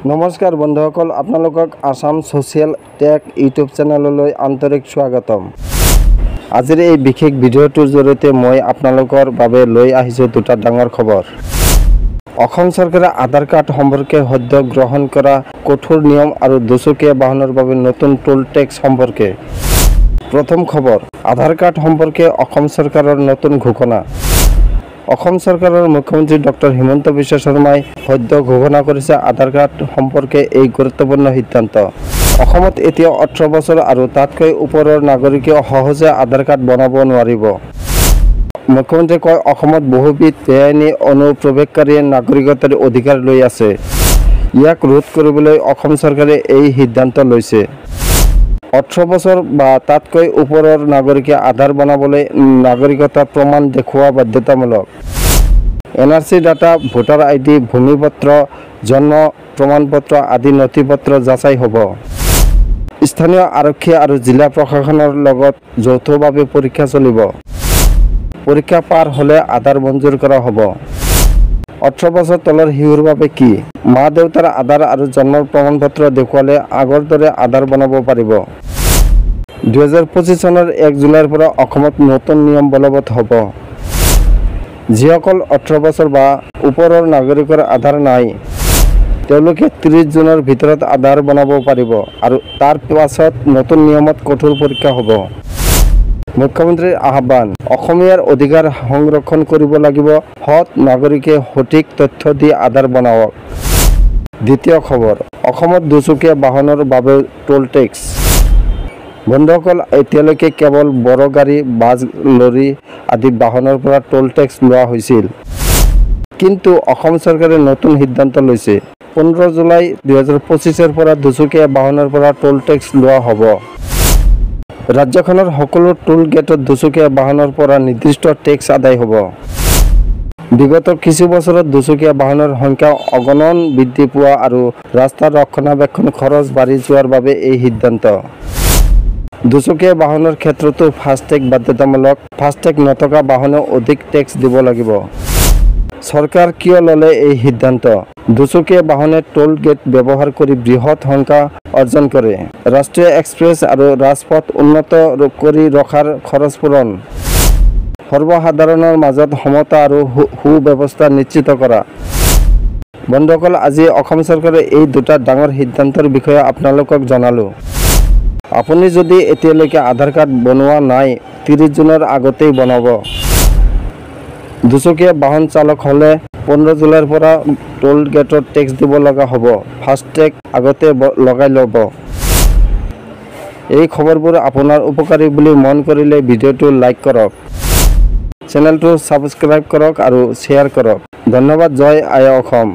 নমস্কাৰ বন্ধুসকল, আপোনালোকক আসাম সোশ্যাল টেক ইউটিউব চেনেললৈ আন্তৰিক স্বাগতম। আজিৰ এই বিশেষ ভিডিঅ'টোৰ জৰিয়তে মই আপোনালোকৰ বাবে লৈ আহিছোঁ দুটা ডাঙৰ খবৰ। অসম চৰকাৰে আধাৰ কাৰ্ড সম্পৰ্কে সদ্য গ্ৰহণ কৰা কঠোৰ নিয়ম আৰু দুচকীয়া বাহনৰ বাবে নতুন টোল টেক্স সম্পৰ্কে। প্ৰথম খবৰ, আধাৰ কাৰ্ড সম্পৰ্কে অসম চৰকাৰৰ নতুন ঘোষণা। অসম চৰকাৰৰ মুখ্যমন্ত্ৰী ডক্টৰ হিমন্ত বিশ্ব শৰ্মাই সদ্য ঘোষণা কৰিছে আধাৰ কাৰ্ড সম্পৰ্কে এই গুৰুত্বপূৰ্ণ সিদ্ধান্ত। অসমত এতিয়া 18 বছৰ আৰু তাতকৈ ওপৰৰ নাগৰিকে সহজে আধাৰ কাৰ্ড বনাব নোৱাৰিব। মুখ্যমন্ত্ৰীয়ে কয়, অসমত বহুবিধ বেআইনী অনুপ্ৰৱেশকাৰীয়ে নাগৰিকত্বৰ অধিকাৰ লৈ আছে। ইয়াক ৰোধ কৰিবলৈ অসম চৰকাৰে এই সিদ্ধান্ত লৈছে। 18 বছৰ বা তাতকৈ ওপৰৰ নাগৰিকে আধাৰ বনাবলৈ নাগৰিকত্বৰ প্ৰমাণ দেখুওৱা বাধ্যতামূলক। NRC ডাটা, ভোটাৰ ID, ভূমিপত্ৰ, জন্ম প্ৰমাণপত্ৰ আদি নথিপত্ৰ যাচাই হ'ব। স্থানীয় আৰক্ষী আৰু জিলা প্ৰশাসনৰ লগত যৌথভাৱে পৰীক্ষা চলিব। পৰীক্ষা পাৰ হ'লে আধাৰ মঞ্জুৰ কৰা হ'ব। 18 বছৰ তলৰ শিশুৰ বাবে কি? মা-দেউতাৰ আধাৰ আৰু জন্ম প্ৰমাণপত্ৰ দেখুৱালে আগৰ দৰে আধাৰ বনাব পাৰিব। 2025 চনৰ 1 জুলাইৰ পৰা অসমত নতুন নিয়ম বলবৎ হ'ব। যিসকল 18 বছৰ বা ওপৰৰ নাগৰিকৰ আধাৰ নাই, তেওঁলোকে 30 জুনৰ ভিতৰত আধাৰ বনাব পাৰিব আৰু তাৰ পাছত নতুন নিয়মত কঠোৰ পৰীক্ষা হ'ব। মুখ্যমন্ত্ৰীৰ আহ্বান, অসমীয়াৰ অধিকাৰ সংৰক্ষণ কৰিব লাগিব। সৎ নাগৰিকে সঠিক তথ্য দি আধাৰ বনাওক। দ্বিতীয় খবৰ, অসমত দুচকীয়া বাহনৰ বাবে টোল টেক্স। বন্ধুসকল, এতিয়ালৈকে কেৱল বড় গাড়ী, বাছ, লৰী আদি বাহনৰ পৰা টোল টেক্স লোৱা হৈছিল। কিন্তু অসম চৰকাৰে নতুন সিদ্ধান্ত লৈছে। 15 জুলাই 2025 পৰা দুচকীয়া বাহনৰ পৰা টোল টেক্স লোৱা হ'ব। ৰাজ্যখনৰ সকলো টোল গেটত দুচকীয়া বাহনৰ পৰা নিৰ্দিষ্ট টেক্স আদায় হ'ব। বিগত কিছু বছৰত দুচকীয়া বাহনৰ সংখ্যা অগণন বৃদ্ধি পোৱা আৰু ৰাস্তাৰ ৰক্ষণাবেক্ষণ খৰচ বাঢ়ি যোৱাৰ বাবে এই সিদ্ধান্ত। দুচকীয়া বাহনৰ ক্ষেত্ৰতো ফাষ্টেগ বাধ্যতামূলক। ফাষ্টেগ নথকা বাহনেও অধিক টেক্স দিব লাগিব। চৰকাৰ কিয় ল'লে এই সিদ্ধান্ত? দুচকীয়া বাহনে টোল গেট ব্যৱহাৰ কৰি বৃহৎ সংখ্যা অৰ্জন কৰে। ৰাষ্ট্ৰীয় এক্সপ্ৰেছ আৰু ৰাজপথ উন্নত কৰি ৰখাৰ খৰচ পূৰণ। সৰ্বসাধাৰণৰ মাজত সমতা আৰু সুব্যৱস্থা নিশ্চিত কৰা। বন্ধুসকল, আজি অসম চৰকাৰে এই দুটা ডাঙৰ সিদ্ধান্তৰ বিষয়ে আপোনালোকক জনালোঁ। আপুনি যদি এতিয়ালৈকে আধাৰ কাৰ্ড বনোৱা নাই, 30 জুনৰ আগতেই বনাব। দুচকীয়া বাহন চালক হ'লে 15 জুলাইৰ পৰা টোল গেটত টেক্স দিব লগা হ'ব। ফাষ্টেগ আগতে লগাই ল'ব। এই খবৰবোৰ আপোনাৰ উপকাৰী বুলি মন কৰিলে ভিডিঅ'টো লাইক কৰক, চেনেলটো ছাবস্ক্ৰাইব কৰক আৰু শ্বেয়াৰ কৰক। ধন্যবাদ। জয় আই অসম।